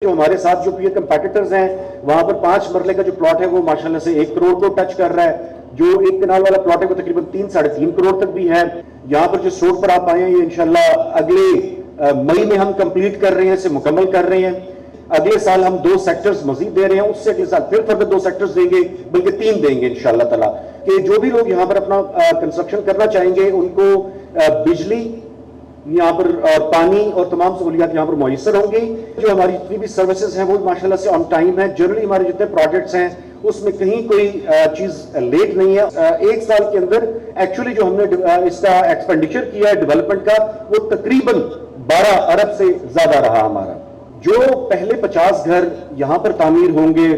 جو ہمارے ساتھ جو پیئر کمپیٹیٹرز ہیں وہاں پر 5 مرلے کا جو پلاٹ ہے وہ ماشاءاللہ سے 1 کروڑ کو ٹچ کر رہا ہے. جو 1 کنال والا پلاٹ ہے وہ تقریباً 3-3.5 کروڑ تک بھی ہے. یہاں پر جو سٹور پر آپ آئے ہیں یہ انشاءاللہ اگلے مئی میں ہم کمپلیٹ کر رہے ہیں, اسے مکمل کر رہے ہیں. اگلے سال ہم 2 سیکٹرز مزید دے رہے ہیں, اس سے اگلے سال پھر فردر 2 سیکٹرز دیں گے, بلکہ 3 دیں گے انشاءاللہ تعالیٰ, کہ جو بھی لوگ یہاں پر اپنا کنسٹرکشن کرنا چاہیں گے ان کو بجلی یہاں پر اور پانی اور تمام سہولیات یہاں پر میسر ہوں گی. جو ہماری جتنی بھی سروسز ہیں وہ ماشاءاللہ سے آن ٹائم ہیں. جنرلی ہمارے جتنے پروجیکٹس ہیں اس میں کہیں کوئی چیز لیٹ نہیں ہے. 1 سال کے اندر ایکچولی جو ہم نے اس کا ایکسپینڈیچر کیا ہے ڈیولپمنٹ کا وہ تقریباً 12 ارب سے زیادہ رہا ہمارا. جو پہلے 50 گھر یہاں پر تعمیر ہوں گے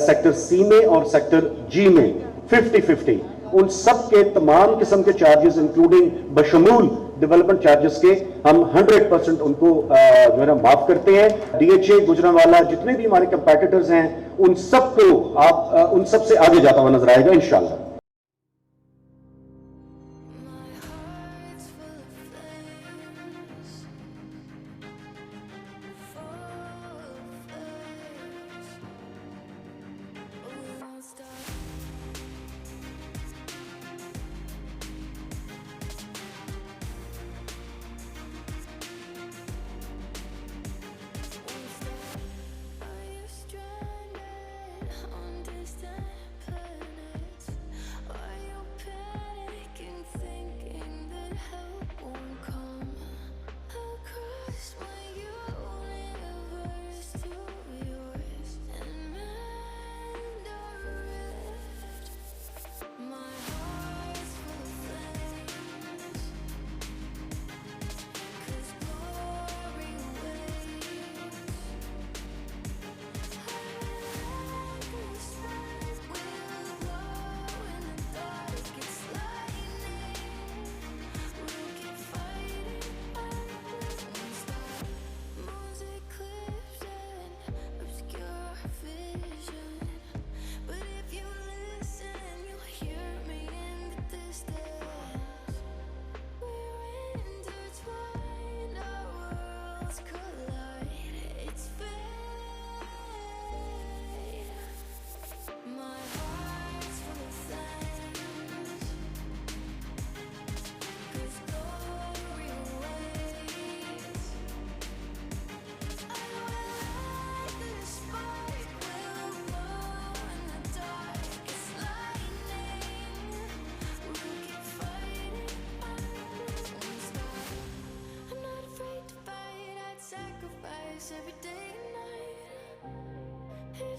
سیکٹر سی میں اور سیکٹر جی میں 50-50, ان سب کے تمام قسم کے چارجز انکلوڈنگ بشمول ڈیولپمنٹ چارجز کے ہم 100% ان کو جو ہے نا معاف کرتے ہیں. ڈی ایچ اے گجرانوالا جتنے بھی ہمارے کمپیٹیٹرز ہیں ان سب کو آپ ان سب سے آگے جاتا ہوا نظر آئے گا انشاءاللہ.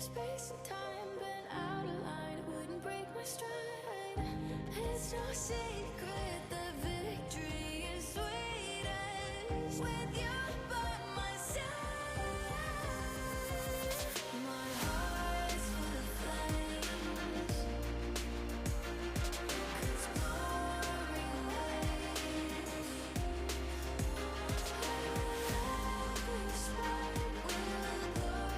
Space and time been out of line, wouldn't break my stride. It's no secret that victory is sweetest with you by my side. My heart's full of flames, 'cause glory waits. The spark will glow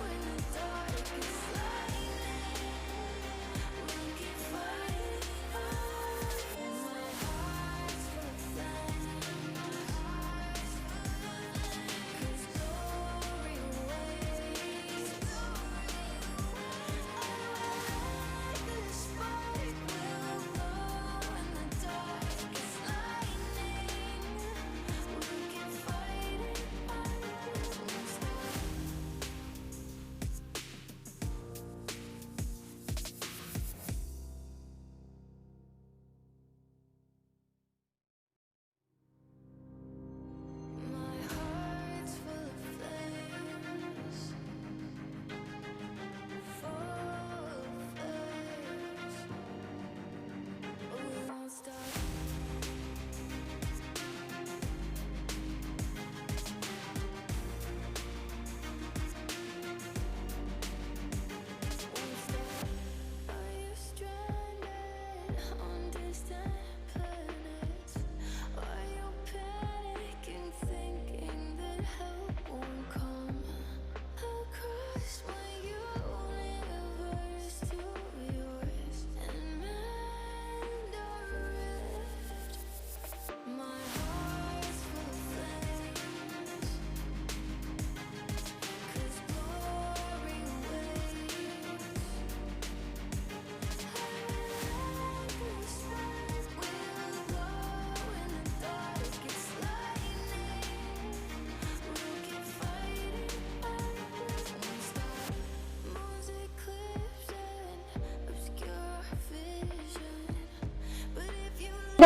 in the darkest lightning. We'll keep fighting on. My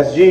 SG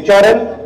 HRL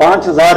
5000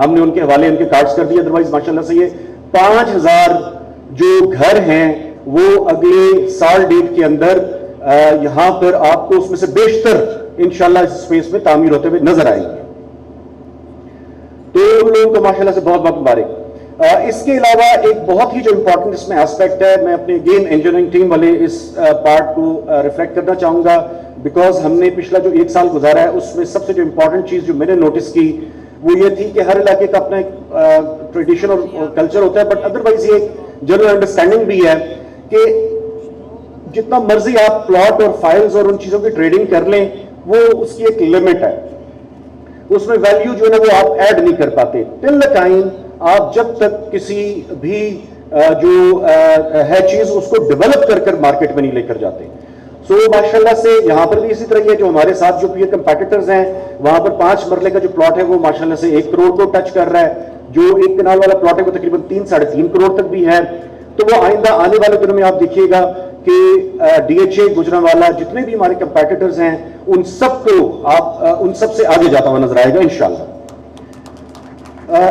ہم نے ان کے حوالے ان کے cards کر دیے. Otherwise ماشاءاللہ سے یہ 5000 جو گھر ہیں وہ اگلے سال ڈیٹ کے اندر یہاں پر آپ کو اس میں سے بیشتر انشاءاللہ اس اسپیس میں تعمیر ہوتے ہوئے نظر آئیں گے. تو ان لوگوں کو ماشاءاللہ سے بہت بہت مبارک. اس کے علاوہ ایک بہت ہی جو امپورٹنٹ اس میں اسپیکٹ ہے, میں اپنے گیم انجینئرنگ ٹیم والے اس پارٹ کو ریفلیکٹ کرنا چاہوں گا, بیکاز ہم نے پچھلا جو 1 سال گزارا ہے اس میں سب سے جو امپورٹنٹ چیز جو میں نے نوٹس کی وہ یہ تھی کہ ہر علاقے کا اپنا ایک ٹریڈیشن اور کلچر ہوتا ہے, بٹ ادروائز یہ جنرل انڈرسٹینڈنگ بھی ہے کہ جتنا مرضی آپ پلاٹ اور فائلز اور ان چیزوں کی ٹریڈنگ کر لیں وہ اس کی ایک لمٹ ہے, اس میں ویلیو جو ہے وہ آپ ایڈ نہیں کر پاتے ٹل دا ٹائم آپ جب تک کسی بھی جو ہے چیز اس کو ڈیولپ کر کر مارکیٹ میں نہیں لے کر جاتے. سو ماشاءاللہ سے یہاں پر بھی اسی طرح یہ جو ہمارے ساتھ جو پیئر کمپیٹیٹرز ہیں وہاں پر 5 مرلے کا جو پلاٹ ہے وہ ماشاءاللہ سے 1 کروڑ کو ٹچ کر رہا ہے, جو 1 کنال والا پلاٹ ہے وہ تقریباً 3-3.5 کروڑ تک بھی ہے. تو وہ آئندہ آنے والے دنوں میں آپ دیکھیے گا کہ ڈی ایچ اے گجرانوالہ جتنے بھی ہمارے کمپیٹیٹرز ہیں ان سب کو آپ ان سب سے آگے جاتا ہوا نظر آئے گا انشاءاللہ.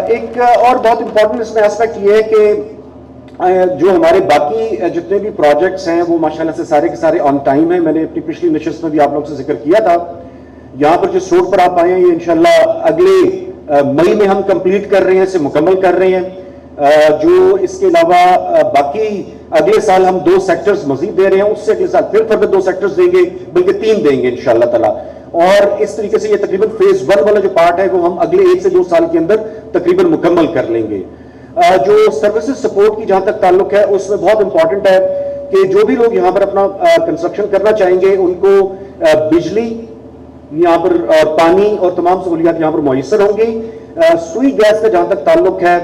ایک اور بہت امپورٹنٹ اس میں اسپیکٹ یہ ہے کہ جو ہمارے باقی جتنے بھی پروجیکٹس ہیں وہ ماشاءاللہ سے سارے کے سارے آن ٹائم ہیں. میں نے اپنی پچھلی نشست میں بھی آپ لوگ سے ذکر کیا تھا. یہاں پر جو سوٹ پر آپ آئے ہیں یہ انشاءاللہ اگلے مئی میں ہم کمپلیٹ کر رہے ہیں, اسے مکمل کر رہے ہیں. جو اس کے علاوہ باقی اگلے سال ہم 2 سیکٹرز مزید دے رہے ہیں, اس سے اگلے سال پھر فردر 2 سیکٹرز دیں گے, بلکہ 3 دیں گے انشاءاللہ تعالی. اور اس طریقے سے یہ تقریباً فیز 1 والا جو پارٹ ہے وہ ہم اگلے 1 سے 2 سال کے اندر تقریباً مکمل کر لیں گے. جو سروسز سپورٹ کی جہاں تک تعلق ہے اس میں بہت امپورٹنٹ ہے کہ جو بھی لوگ یہاں پر اپنا کنسٹرکشن کرنا چاہیں گے ان کو بجلی یہاں پر اور پانی اور تمام سہولیات یہاں پر میسر ہوں گی. سوئی گیس کا جہاں تک تعلق ہے,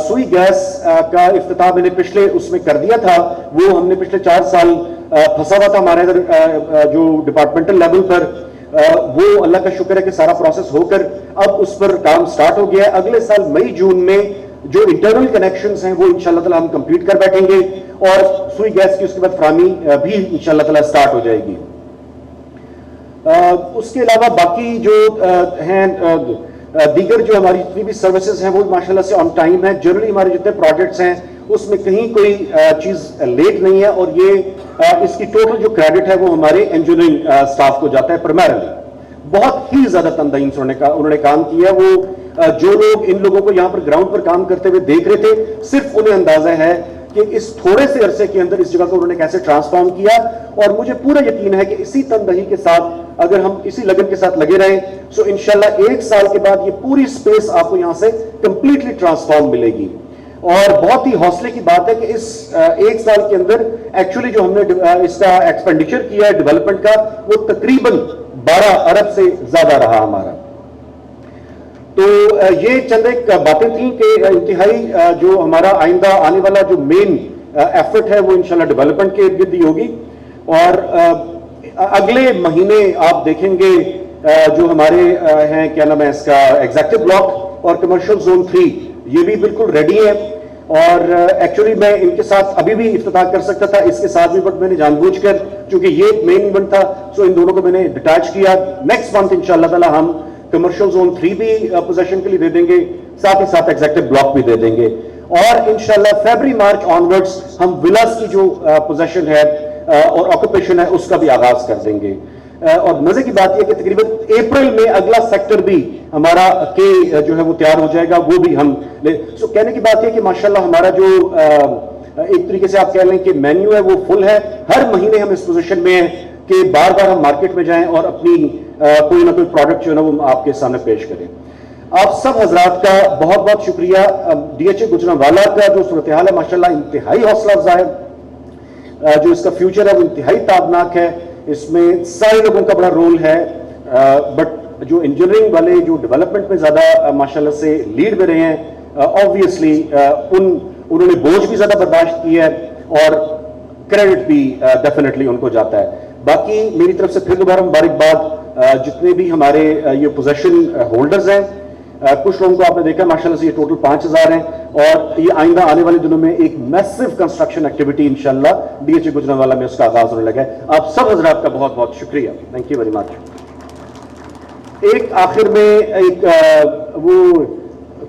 سوئی گیس کا افتتاح میں نے پچھلے اس میں کر دیا تھا, وہ ہم نے پچھلے 4 سال پھنسا ہوا تھا ہمارے ادھر جو ڈپارٹمنٹل لیول پر. وہ اللہ کا شکر ہے کہ سارا پروسیس ہو کر اب اس پر کام سٹارٹ ہو گیا ہے. اگلے سال مئی جون میں جو انٹرنل کنیکشنز ہیں وہ انشاءاللہ تعالی ہم کمپلیٹ کر بیٹھیں گے اور سوئی گیس کی اس کے بعد فراہمی بھی انشاءاللہ تعالی سٹارٹ ہو جائے گی. اس کے علاوہ باقی جو ہیں دیگر جو ہماری جتنی بھی سروسز ہیں وہ ماشاءاللہ سے آن ٹائم ہے. جنرلی ہمارے جتنے پروجیکٹس ہیں اس میں کہیں کوئی چیز لیٹ نہیں ہے, اور یہ اس کی ٹوٹل جو کریڈٹ ہے وہ ہمارے انجینئرنگ سٹاف کو جاتا ہے پرائمرلی. بہت ہی زیادہ تندہی سے انہوں نے کام کیا. وہ جو لوگ ان لوگوں کو یہاں پر گراؤنڈ پر کام کرتے ہوئے دیکھ رہے تھے, صرف انہیں اندازہ ہے کہ اس تھوڑے سے عرصے کے اندر اس جگہ کو انہوں نے کیسے ٹرانسفارم کیا, اور مجھے پورا یقین ہے کہ اسی تندہی کے ساتھ اگر ہم اسی لگن کے ساتھ لگے رہیں سو انشاءاللہ 1 سال کے بعد یہ پوری سپیس آپ کو یہاں سے کمپلیٹلی ٹرانسفارم ملے گی. اور بہت ہی حوصلے کی بات ہے کہ اس 1 سال کے اندر ایکچولی جو ہم نے اس کا ایکسپینڈیچر کیا ہے ڈیولپمنٹ کا وہ تقریباً 12 ارب سے زیادہ رہا ہمارا. تو یہ چند ایک باتیں تھیں کہ انتہائی جو ہمارا آئندہ آنے والا جو مین ایفرٹ ہے وہ انشاءاللہ ڈیولپمنٹ کے ارد گرد ہی ہوگی. اور اگلے مہینے آپ دیکھیں گے جو ہمارے ہیں کیا نام ہے اس کا ایگزیکٹو بلاک اور کمرشل زون 3 یہ بھی بالکل ریڈی ہے. اور ایکچولی میں ان کے ساتھ ابھی بھی افتتاح کر سکتا تھا اس کے ساتھ بھی, بٹ میں نے جان بوجھ کر چونکہ یہ مین ایونٹ تھا سو ان دونوں کو میں نے ڈیٹیچ کیا. نیکسٹ منتھ انشاءاللہ تعالی ہم کمرشل زون 3 بھی پوزیشن کے لیے دے دیں گے, ساتھ ہی ساتھ ایگزیکٹو بلاک بھی دے دیں گے. اور انشاءاللہ فیبری مارچ آنورڈز ہم ولاز کی جو پوزیشن ہے اور آکوپیشن ہے اس کا بھی آغاز کر دیں گے. اور مزے کی بات یہ کہ تقریباً اپریل میں اگلا سیکٹر بھی ہمارا جو ہے وہ تیار ہو جائے گا, وہ بھی ہم سو کہنے کی بات یہ کہ ماشاءاللہ ہمارا جو ایک طریقے سے آپ کہہ لیں کہ مینیو ہے وہ فل ہے. ہر مہینے ہم اس پوزیشن میں ہیں کہ بار بار ہم مارکیٹ میں جائیں اور اپنی کوئی نہ کوئی پروڈکٹ جو ہے نا وہ آپ کے سامنے پیش کریں. آپ سب حضرات کا بہت بہت شکریہ. ڈی ایچ اے گجرانوالہ کا جو صورتحال ہے ماشاءاللہ انتہائی حوصلہ افزا ہے. جو اس کا فیوچر ہے وہ انتہائی تابناک ہے. اس میں سارے لوگوں کا بڑا رول ہے, بٹ جو انجینئرنگ والے جو ڈیولپمنٹ میں زیادہ ماشاءاللہ سے لیڈ میں رہے ہیں آبویسلی انہوں نے بوجھ بھی زیادہ برداشت کی ہے اور کریڈٹ بھی ڈیفینیٹلی ان کو جاتا ہے. باقی میری طرف سے پھر دوبارہ مبارکباد جتنے بھی ہمارے یہ پوزیشن ہولڈرز ہیں. کچھ لوگوں کو آپ نے دیکھا ماشاءاللہ سے یہ ٹوٹل 5000 ہیں, اور یہ آئندہ آنے والے دنوں میں ایک میسو کنسٹرکشن ایکٹیویٹی انشاءاللہ ڈی ایچ اے گجرانوالہ میں اس کا آغاز ہونے لگا ہے. آپ سب حضرات کا بہت بہت شکریہ. Thank you very much. ایک آخر میں ایک وہ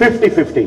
50-50,